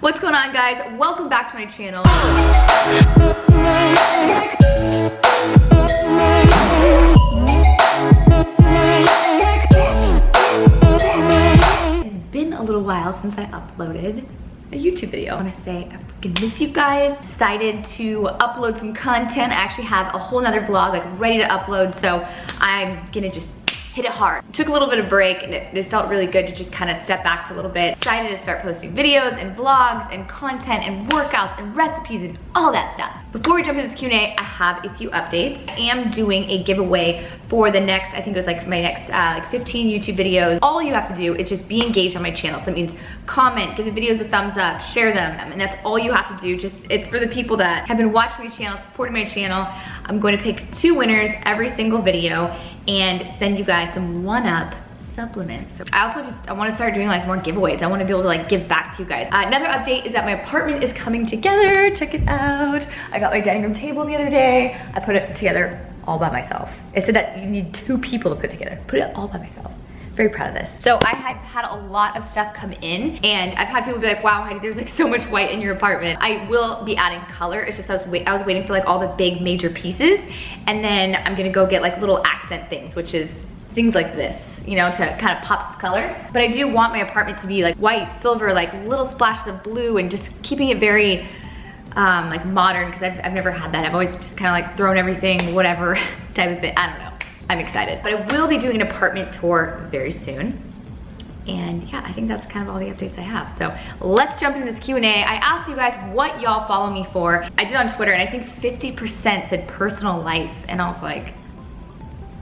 What's going on, guys? Welcome back to my channel. It's been a little while since I uploaded a YouTube video. I want to say I freaking miss you guys. Decided to upload some content. I actually have a whole nother vlog like ready to upload, so I'm gonna just hit it hard. Took a little bit of break and it felt really good to just kind of step back for a little bit. Decided to start posting videos and vlogs and content and workouts and recipes and all that stuff. Before we jump into this Q&A, I have a few updates. I am doing a giveaway for the next, I think it was like my next like 15 YouTube videos. All you have to do is just be engaged on my channel. So that means comment, give the videos a thumbs up, share them, and that's all you have to do. Just, it's for the people that have been watching my channel, supporting my channel. I'm going to pick 2 winners every single video and send you guys some 1UP supplements. So I want to start doing like more giveaways. I want to be able to like give back to you guys. Another update is that my apartment is coming together. Check it out. I got my dining room table the other day. I put it together all by myself. It said that you need 2 people to put together. Put it all by myself. Very proud of this. So I have had a lot of stuff come in, and I've had people be like, wow, Heidi, there's like so much white in your apartment. I will be adding color. It's just I was waiting for like all the big major pieces, and then I'm gonna go get like little accent things, which is things like this, you know, to kind of pop some color. But I do want my apartment to be like white, silver, like little splashes of blue, and just keeping it very like modern, because I've never had that. I've always just kind of like thrown everything, whatever type of thing. I don't know. I'm excited. But I will be doing an apartment tour very soon. And yeah, I think that's kind of all the updates I have. So let's jump into this Q&A. I asked you guys what y'all follow me for. I did on Twitter, and I think 50% said personal life. And I was like,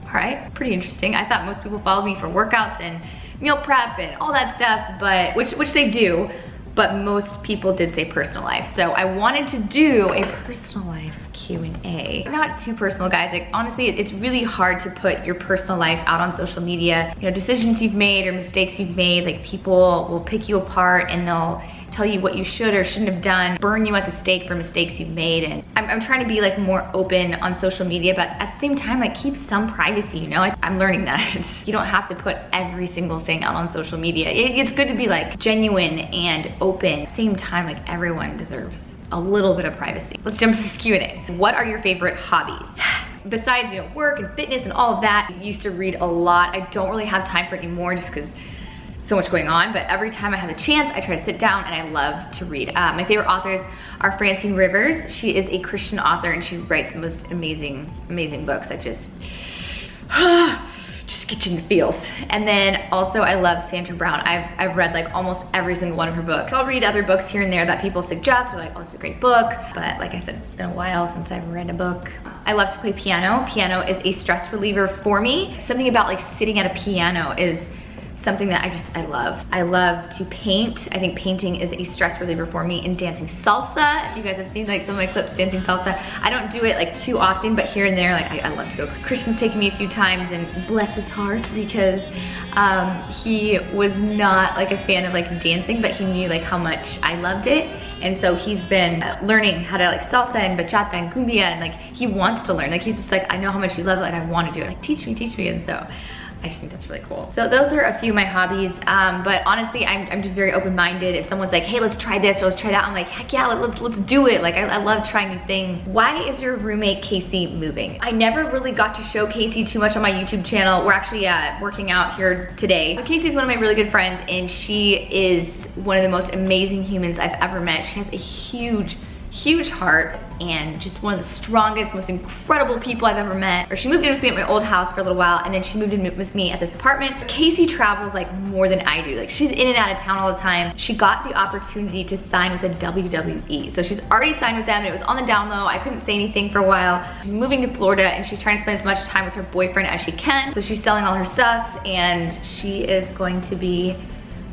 all right, pretty interesting. I thought most people followed me for workouts and meal prep and all that stuff, but which they do, but most people did say personal life. So I wanted to do a personal life Q&A. Not too personal, guys. Like honestly, it's really hard to put your personal life out on social media. You know, decisions you've made or mistakes you've made, like people will pick you apart and they'll tell you what you should or shouldn't have done, burn you at the stake for mistakes you've made. And I'm trying to be like more open on social media, but at the same time, like keep some privacy, you know? I'm learning that. You don't have to put every single thing out on social media. It's good to be like genuine and open. At the same time, like everyone deserves a little bit of privacy. Let's jump to this Q&A. What are your favorite hobbies? Besides, you know, work and fitness and all of that, I used to read a lot. I don't really have time for it anymore just because so much going on, but every time I have a chance, I try to sit down and I love to read. My favorite authors are Francine Rivers. She is a Christian author and she writes the most amazing, amazing books that just get you in the feels. And then also I love Sandra Brown. I've read like almost every single one of her books. I'll read other books here and there that people suggest, or like, oh, it's a great book. But like I said, it's been a while since I've read a book. I love to play piano. Piano is a stress reliever for me. Something about like sitting at a piano is something that I love. I love to paint. I think painting is a stress reliever for me, and dancing salsa. If you guys have seen like some of my clips dancing salsa, I don't do it like too often, but here and there, like I love to go. Christian's taken me a few times, and bless his heart, because he was not like a fan of like dancing, but he knew like how much I loved it. And so he's been learning how to like salsa and bachata and cumbia, and like he wants to learn. Like he's just like, I know how much you love it, like I want to do it. Like teach me. And so I just think that's really cool. So those are a few of my hobbies, but honestly, I'm just very open-minded. If someone's like, hey, let's try this or let's try that, I'm like, heck yeah, let's do it. Like I love trying new things. Why is your roommate KACY moving? I never really got to show KACY too much on my YouTube channel. We're actually working out here today. So KACY is one of my really good friends, and she is one of the most amazing humans I've ever met. She has a huge heart and just one of the strongest, most incredible people I've ever met. Or she moved in with me at my old house for a little while, and then she moved in with me at this apartment. KACY travels like more than I do. Like she's in and out of town all the time. She got the opportunity to sign with the WWE. So she's already signed with them, and it was on the down low. I couldn't say anything for a while. She's moving to Florida, and she's trying to spend as much time with her boyfriend as she can. So she's selling all her stuff, and she is going to be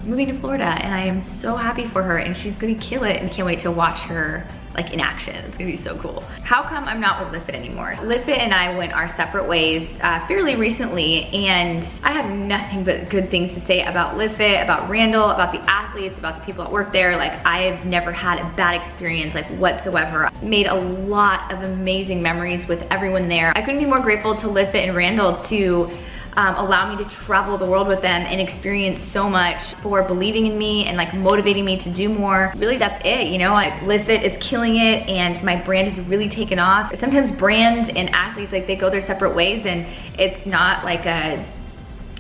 moving to Florida, and I am so happy for her, and she's gonna kill it, and can't wait to watch her like in action. It's gonna be so cool. How come I'm not with Liffit anymore? Liffit and I went our separate ways fairly recently, and I have nothing but good things to say about Liffit, about Randall, about the athletes, about the people that work there. Like I've never had a bad experience like whatsoever. Made a lot of amazing memories with everyone there. I couldn't be more grateful to Liffit and Randall to allow me to travel the world with them and experience so much, for believing in me and like motivating me to do more. Really, that's it, you know? Like LiveFit is killing it and my brand is really taken off. Sometimes brands and athletes, like they go their separate ways, and it's not a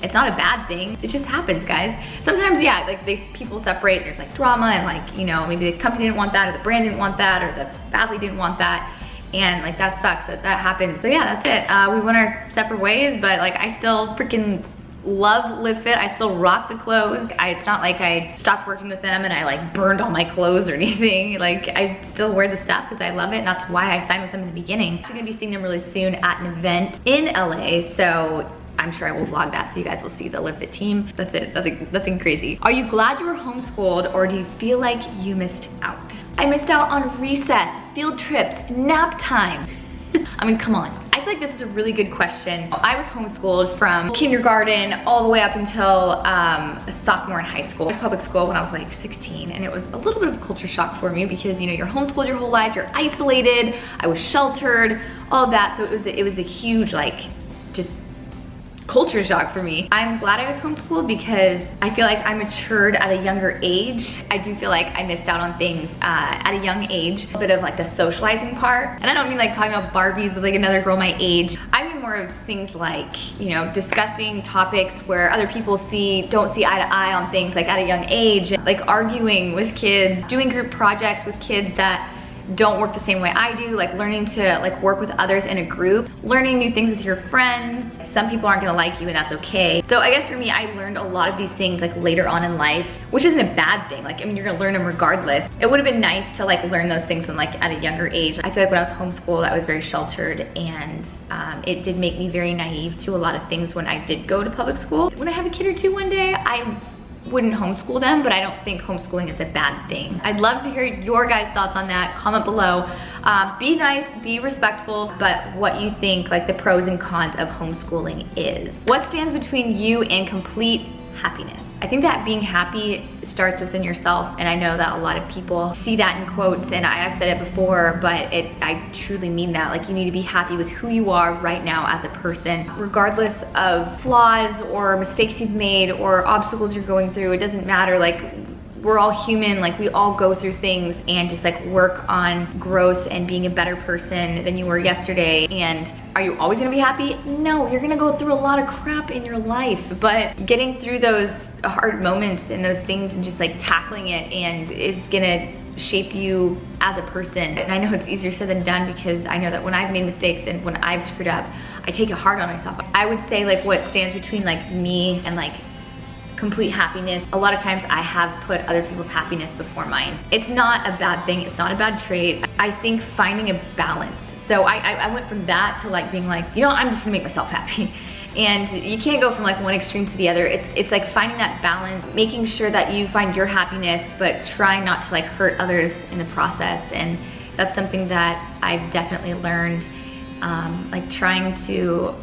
bad thing. It just happens, guys. Sometimes, yeah, like people separate, there's like drama and like, you know, maybe the company didn't want that, or the brand didn't want that, or the athlete didn't want that. And like that sucks that happens. So yeah, that's it. We went our separate ways, but like I still freaking love LiveFit. I still rock the clothes. It's not like I stopped working with them and I like burned all my clothes or anything. Like I still wear the stuff because I love it, and that's why I signed with them in the beginning. I'm actually gonna be seeing them really soon at an event in LA, so I'm sure I will vlog that so you guys will see the LiveFit team. That's it, nothing crazy. Are you glad you were homeschooled, or do you feel like you missed out? I missed out on recess, field trips, nap time. I mean, come on. I feel like this is a really good question. I was homeschooled from kindergarten all the way up until a sophomore in high school. I went to public school when I was like 16, and it was a little bit of a culture shock for me because, you know, you're homeschooled your whole life, you're isolated, I was sheltered, all of that. So it was a huge, like, just culture shock for me. I'm glad I was homeschooled because I feel like I matured at a younger age. I do feel like I missed out on things at a young age. A bit of like the socializing part. And I don't mean like talking about Barbies with like another girl my age. I mean more of things like, you know, discussing topics where other people don't see eye to eye on things, like at a young age. Like arguing with kids, doing group projects with kids that don't work the same way I do, like learning to like work with others in a group, learning new things with your friends. Some people aren't gonna like you, and that's okay. So I guess for me, I learned a lot of these things like later on in life, which isn't a bad thing. Like, I mean, you're gonna learn them regardless. It would have been nice to like learn those things when like at a younger age. I feel like when I was homeschooled, I was very sheltered, and it did make me very naive to a lot of things when I did go to public school. When I have a kid or two one day, I wouldn't homeschool them, but I don't think homeschooling is a bad thing. I'd love to hear your guys' thoughts on that. Comment below. Be nice, be respectful, but what you think like the pros and cons of homeschooling is. What stands between you and complete happiness? I think that being happy starts within yourself, and I know that a lot of people see that in quotes, and I've said it before, but I truly mean that. Like, you need to be happy with who you are right now as a person, regardless of flaws or mistakes you've made or obstacles you're going through. It doesn't matter. Like, we're all human, like we all go through things, and just like work on growth and being a better person than you were yesterday. And are you always gonna be happy? No, you're gonna go through a lot of crap in your life, but getting through those hard moments and those things and just like tackling it, and is gonna shape you as a person. And I know it's easier said than done, because I know that when I've made mistakes and when I've screwed up, I take it hard on myself. I would say like what stands between like me and like complete happiness, a lot of times I have put other people's happiness before mine. It's not a bad thing, it's not a bad trait. I think finding a balance. So I went from that to like being like, you know, I'm just gonna make myself happy. And you can't go from like one extreme to the other. It's like finding that balance, making sure that you find your happiness, but trying not to like hurt others in the process. And that's something that I've definitely learned, like trying to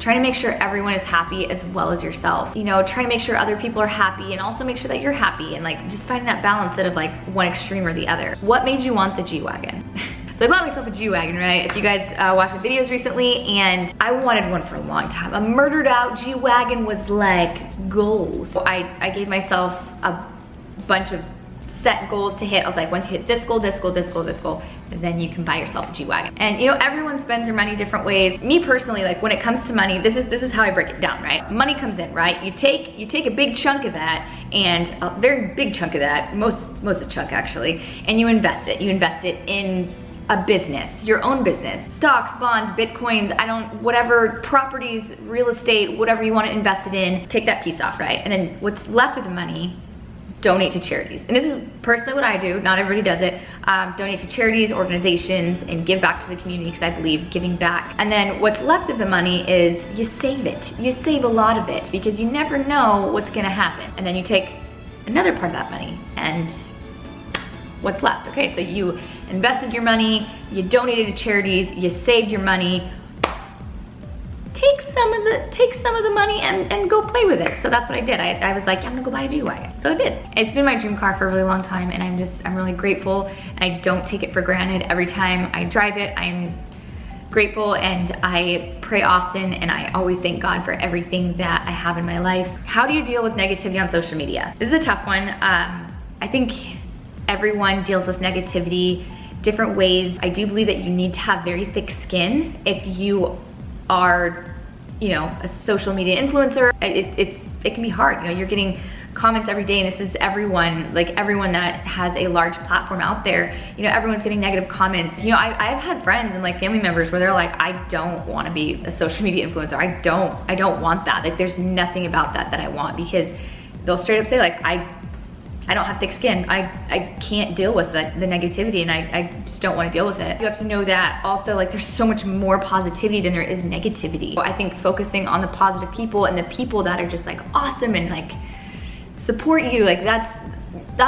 make sure everyone is happy as well as yourself. You know, trying to make sure other people are happy and also make sure that you're happy, and like just finding that balance instead of like one extreme or the other. What made you want the G-Wagon? So I bought myself a G-Wagon, right? If you guys watched my videos recently, and I wanted one for a long time. A murdered out G-Wagon was like goals. So I gave myself a bunch of set goals to hit. I was like, once you hit this goal, this goal, this goal, this goal, then you can buy yourself a G-Wagon. And you know, everyone spends their money different ways. Me personally, like when it comes to money, this is how I break it down, right? Money comes in, right? You take a big chunk of that, and a very big chunk of that, most a chunk actually, and you invest it. You invest it in a business, your own business. Stocks, bonds, Bitcoins, whatever, properties, real estate, whatever you want to invest it in, take that piece off, right? And then what's left of the money, donate to charities. And this is personally what I do, not everybody does it. Donate to charities, organizations, and give back to the community, because I believe giving back. And then what's left of the money is you save it. You save a lot of it, because you never know what's gonna happen. And then you take another part of that money and what's left. Okay, so you invested your money, you donated to charities, you saved your money. Take some of the money and go play with it. So that's what I did. I was like, I'm gonna go buy a G-Wagon. So I did. It's been my dream car for a really long time, and I'm really grateful, and I don't take it for granted. Every time I drive it, I'm grateful and I pray often, and I always thank God for everything that I have in my life. How do you deal with negativity on social media? This is a tough one. I think everyone deals with negativity different ways. I do believe that you need to have very thick skin if you are, you know, a social media influencer. It can be hard. You know, you're getting comments every day, and this is everyone, like everyone that has a large platform out there, you know, everyone's getting negative comments. You know, I've had friends and like family members where they're like, I don't want to be a social media influencer. I don't want that. Like there's nothing about that I want, because they'll straight up say like, I don't have thick skin. I can't deal with the negativity, and I just don't want to deal with it. You have to know that also, like, there's so much more positivity than there is negativity. I think focusing on the positive people and the people that are just like awesome and like support you, like that's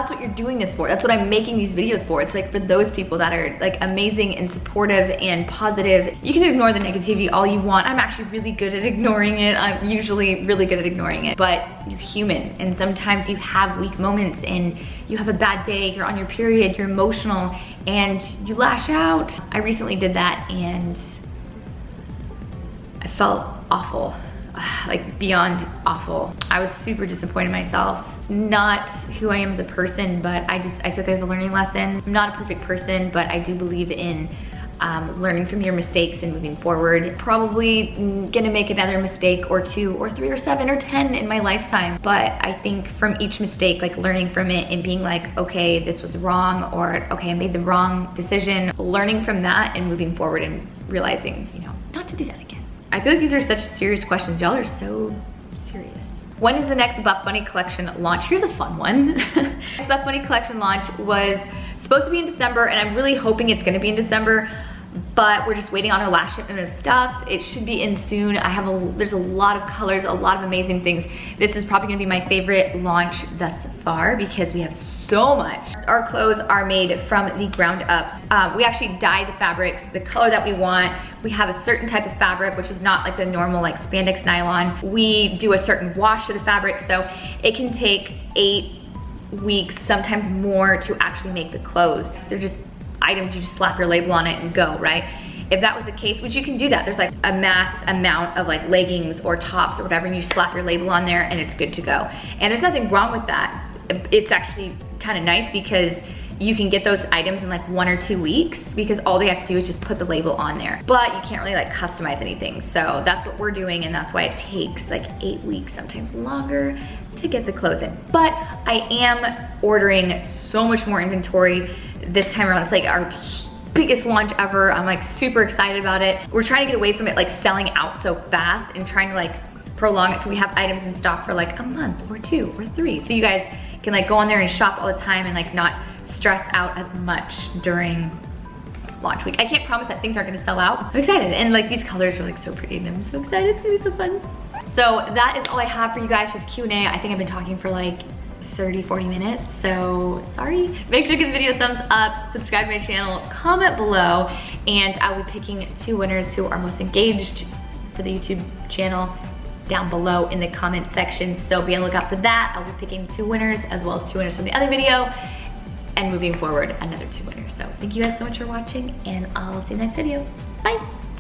what you're doing this for. That's what I'm making these videos for. It's like for those people that are like amazing and supportive and positive. You can ignore the negativity all you want. I'm actually really good at ignoring it. I'm usually really good at ignoring it, but you're human, and sometimes you have weak moments and you have a bad day, you're on your period, you're emotional, and you lash out. I recently did that and I felt awful. Like beyond awful. I was super disappointed in myself. It's not who I am as a person, but I took it as a learning lesson. I'm not a perfect person, but I do believe in learning from your mistakes and moving forward. Probably gonna make another mistake or 2 or 3 or 7 or 10 in my lifetime. But I think from each mistake, like learning from it and being like, okay, this was wrong, or okay, I made the wrong decision. Learning from that and moving forward and realizing, you know, not to do that again. I feel like these are such serious questions. Y'all are so serious. When is the next Buff Bunny collection launch? Here's a fun one. The Buff Bunny collection launch was supposed to be in December, and I'm really hoping it's gonna be in December, but we're just waiting on our last shipment of stuff. It should be in soon. There's a lot of colors, a lot of amazing things. This is probably gonna be my favorite launch thus far because we have so much. Our clothes are made from the ground up. We actually dye the fabrics the color that we want. We have a certain type of fabric, which is not like the normal like spandex nylon. We do a certain wash to the fabric, so it can take 8 weeks, sometimes more, to actually make the clothes. They're just items, you just slap your label on it and go, right? If that was the case, which you can do that, there's like a mass amount of like leggings or tops or whatever, and you slap your label on there and it's good to go. And there's nothing wrong with that. It's actually kind of nice because you can get those items in like 1 or 2 weeks, because all they have to do is just put the label on there. But you can't really like customize anything. So that's what we're doing, and that's why it takes like 8 weeks, sometimes longer, to get the clothes in. But I am ordering so much more inventory this time around. It's like our biggest launch ever. I'm like super excited about it. We're trying to get away from it like selling out so fast and trying to like prolong it so we have items in stock for like a month or 2 or 3. So you guys can like go on there and shop all the time and like not stress out as much during launch week. I can't promise that things aren't gonna sell out. I'm excited, and like these colors are like so pretty and I'm so excited. It's gonna be so fun. So that is all I have for you guys with Q&A. I think I've been talking for like 30-40 minutes, so sorry. Make sure to give the video a thumbs up, subscribe to my channel, comment below, and I'll be picking 2 winners who are most engaged for the YouTube channel down below in the comment section. So be on the lookout for that. I'll be picking 2 winners as well as 2 winners from the other video, and moving forward, another 2 winners. So thank you guys so much for watching, and I'll see you next video. Bye.